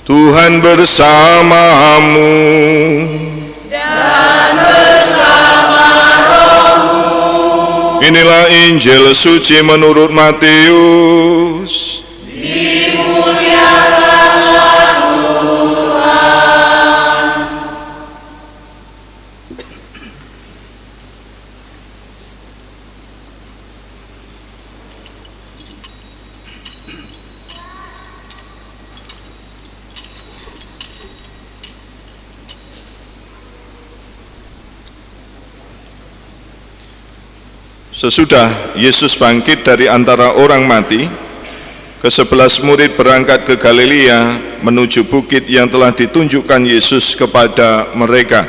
Tuhan bersamamu dan bersama rohmu. Inilah Injil suci menurut Matius. Dimuliakanlah Tuhan. Sesudah Yesus bangkit dari antara orang mati, ke-11 murid berangkat ke Galilea menuju bukit yang telah ditunjukkan Yesus kepada mereka.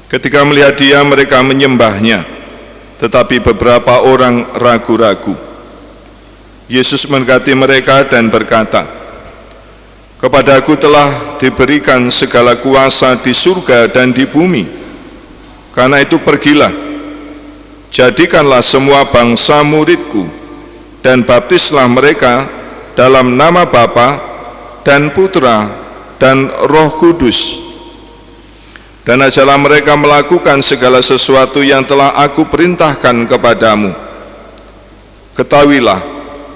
Ketika melihat Dia, mereka menyembahnya, tetapi beberapa orang ragu-ragu. Yesus mendekati mereka dan berkata, "Kepadaku telah diberikan segala kuasa di surga dan di bumi. Karena itu pergilah, jadikanlah semua bangsa muridku, dan baptislah mereka dalam nama Bapa dan Putra dan Roh Kudus. Dan ajarlah mereka melakukan segala sesuatu yang telah aku perintahkan kepadamu. Ketahuilah,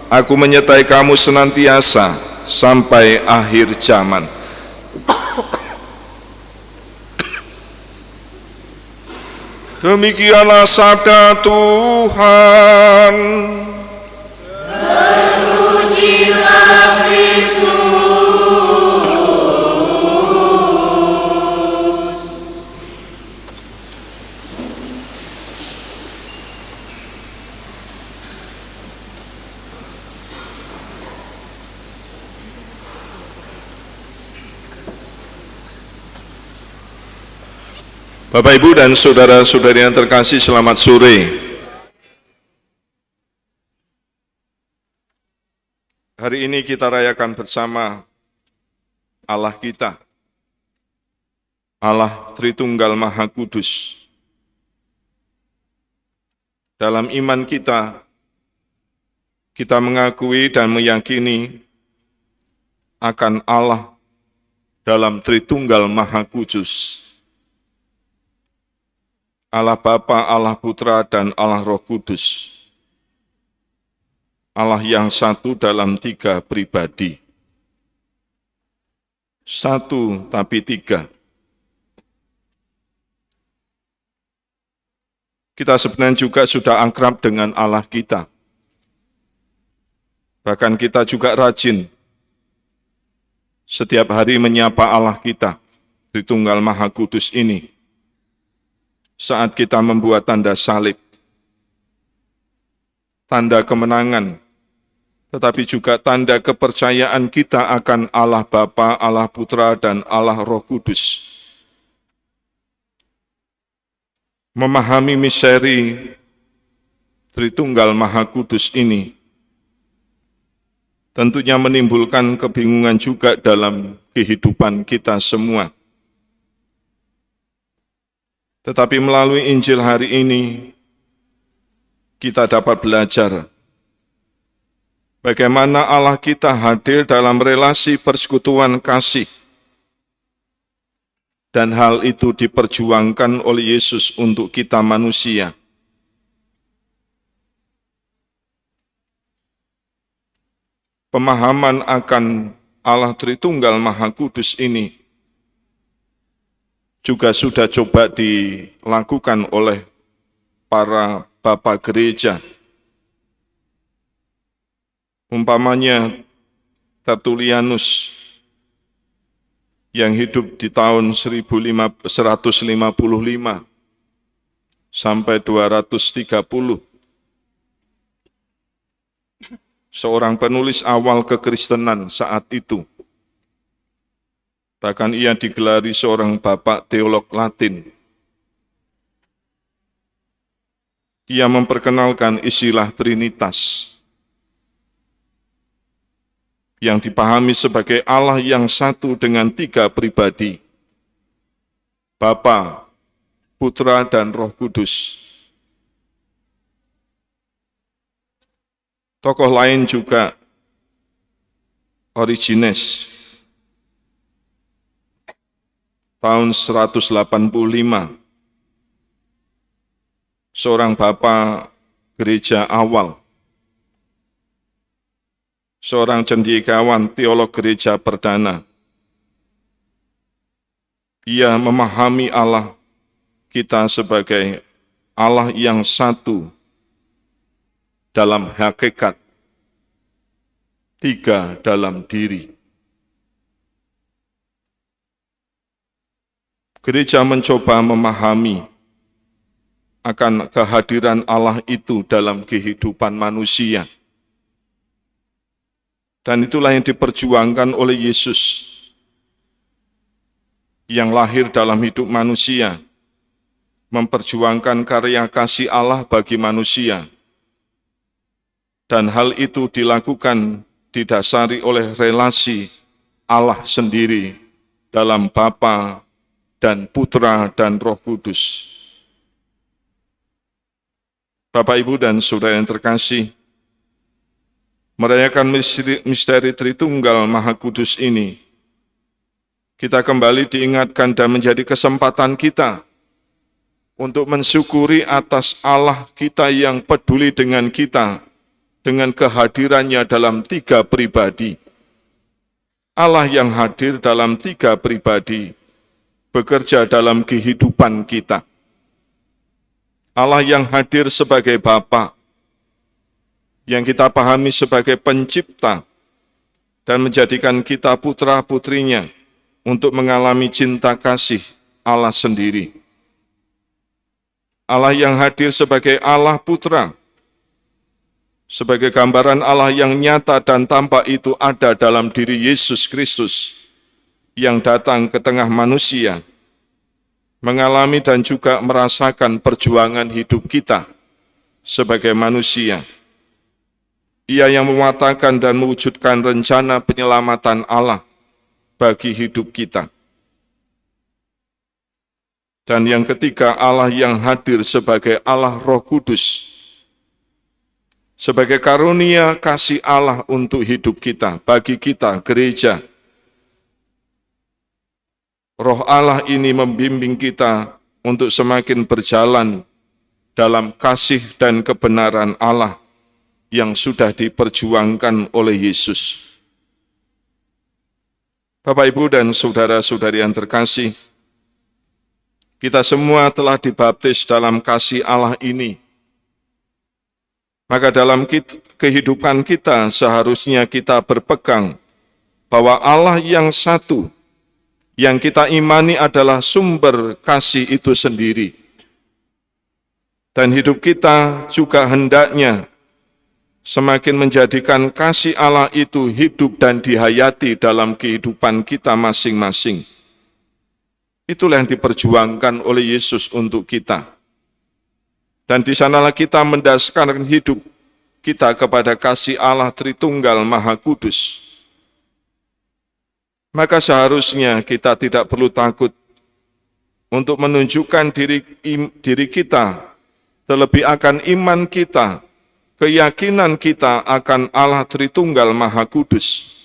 aku menyertai kamu senantiasa sampai akhir zaman." Demikianlah sabda Tuhan. Terpujilah Kristus. Bapak, Ibu, dan saudara-saudari yang terkasih, selamat sore. Hari ini kita rayakan bersama Allah kita, Allah Tritunggal Maha Kudus. Dalam iman kita mengakui dan meyakini akan Allah dalam Tritunggal Maha Kudus. Allah Bapa, Allah Putra, dan Allah Roh Kudus. Allah yang satu dalam tiga pribadi. Satu tapi tiga. Kita sebenarnya juga sudah akrab dengan Allah kita. Bahkan kita juga rajin setiap hari menyapa Allah kita, Tritunggal Maha Kudus ini. Saat kita membuat tanda salib, tanda kemenangan, tetapi juga tanda kepercayaan kita akan Allah Bapa, Allah Putra, dan Allah Roh Kudus. Memahami misteri Tritunggal Maha Kudus ini tentunya menimbulkan kebingungan juga dalam kehidupan kita semua. Tetapi melalui Injil hari ini, kita dapat belajar bagaimana Allah kita hadir dalam relasi persekutuan kasih. Dan hal itu diperjuangkan oleh Yesus untuk kita manusia. Pemahaman akan Allah Tritunggal Maha Kudus ini juga sudah coba dilakukan oleh para bapak gereja. Umpamanya Tertullianus yang hidup di tahun 1155 sampai 230. Seorang penulis awal kekristenan saat itu. Bahkan ia digelari seorang bapak teolog Latin. Ia memperkenalkan istilah Trinitas yang dipahami sebagai Allah yang satu dengan tiga pribadi, Bapa, Putra, dan Roh Kudus. Tokoh lain juga Origenes tahun 185, seorang bapak gereja awal, seorang cendekiawan teolog gereja perdana. Ia memahami Allah kita sebagai Allah yang satu dalam hakikat, tiga dalam diri. Gereja mencoba memahami akan kehadiran Allah itu dalam kehidupan manusia. Dan itulah yang diperjuangkan oleh Yesus yang lahir dalam hidup manusia, memperjuangkan karya kasih Allah bagi manusia. Dan hal itu dilakukan didasari oleh relasi Allah sendiri dalam Bapa dan Putra dan Roh Kudus. Bapak, Ibu, dan Saudara yang terkasih, merayakan misteri Tritunggal Maha Kudus ini, kita kembali diingatkan dan menjadi kesempatan kita untuk mensyukuri atas Allah kita yang peduli dengan kita, dengan kehadirannya dalam tiga pribadi. Allah yang hadir dalam tiga pribadi, bekerja dalam kehidupan kita. Allah yang hadir sebagai Bapa, yang kita pahami sebagai pencipta, dan menjadikan kita putra-putrinya untuk mengalami cinta kasih Allah sendiri. Allah yang hadir sebagai Allah Putra, sebagai gambaran Allah yang nyata dan tampak itu ada dalam diri Yesus Kristus, yang datang ke tengah manusia, mengalami dan juga merasakan perjuangan hidup kita sebagai manusia. Ia yang mematahkan dan mewujudkan rencana penyelamatan Allah bagi hidup kita. Dan yang ketiga, Allah yang hadir sebagai Allah Roh Kudus, sebagai karunia kasih Allah untuk hidup kita, bagi kita, gereja. Roh Allah ini membimbing kita untuk semakin berjalan dalam kasih dan kebenaran Allah yang sudah diperjuangkan oleh Yesus. Bapak, Ibu, dan saudara-saudari yang terkasih, kita semua telah dibaptis dalam kasih Allah ini. Maka dalam kehidupan kita seharusnya kita berpegang bahwa Allah yang satu, yang kita imani adalah sumber kasih itu sendiri. Dan hidup kita juga hendaknya semakin menjadikan kasih Allah itu hidup dan dihayati dalam kehidupan kita masing-masing. Itulah yang diperjuangkan oleh Yesus untuk kita. Dan di sanalah kita mendasarkan hidup kita kepada kasih Allah Tritunggal Maha Kudus. Maka seharusnya kita tidak perlu takut untuk menunjukkan diri kita, terlebih akan iman kita, keyakinan kita akan Allah Tritunggal Maha Kudus.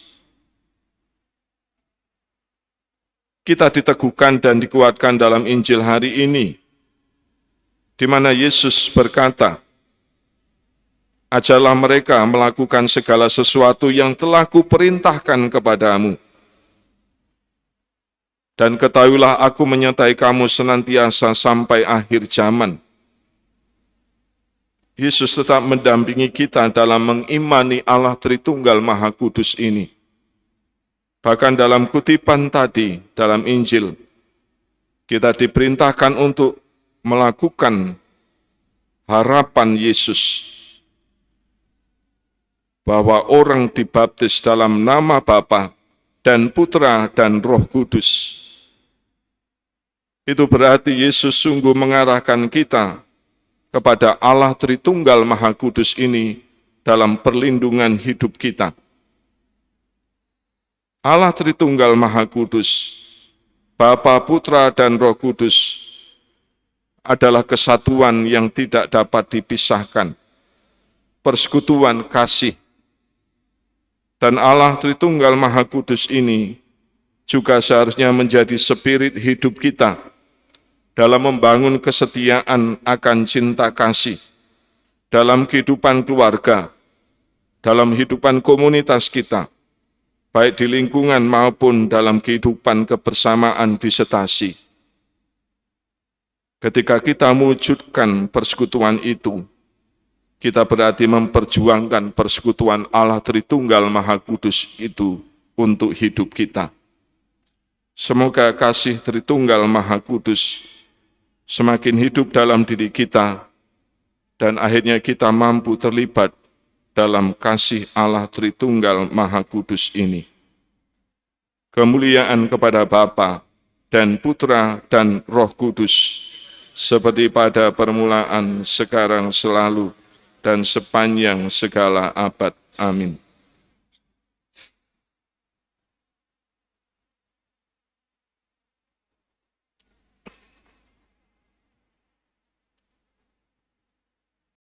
Kita diteguhkan dan dikuatkan dalam Injil hari ini, di mana Yesus berkata, "Ajarlah mereka melakukan segala sesuatu yang telah kuperintahkan kepadamu. Dan ketahuilah aku menyertai kamu senantiasa sampai akhir zaman." Yesus tetap mendampingi kita dalam mengimani Allah Tritunggal Maha Kudus ini. Bahkan dalam kutipan tadi, dalam Injil, kita diperintahkan untuk melakukan harapan Yesus, bahwa orang dibaptis dalam nama Bapa dan Putra dan Roh Kudus. Itu berarti Yesus sungguh mengarahkan kita kepada Allah Tritunggal Maha Kudus ini dalam perlindungan hidup kita. Allah Tritunggal Maha Kudus, Bapa, Putra, dan Roh Kudus adalah kesatuan yang tidak dapat dipisahkan, persekutuan kasih. Dan Allah Tritunggal Maha Kudus ini juga seharusnya menjadi spirit hidup kita dalam membangun kesetiaan akan cinta kasih dalam kehidupan keluarga, dalam kehidupan komunitas kita, baik di lingkungan maupun dalam kehidupan kebersamaan di setasi. Ketika kita mewujudkan persekutuan itu, kita berarti memperjuangkan persekutuan Allah Tritunggal Maha Kudus itu untuk hidup kita. Semoga kasih Tritunggal Maha Kudus semakin hidup dalam diri kita, dan akhirnya kita mampu terlibat dalam kasih Allah Tritunggal Maha Kudus ini. Kemuliaan kepada Bapa dan Putra dan Roh Kudus, seperti pada permulaan, sekarang, selalu, dan sepanjang segala abad. Amin.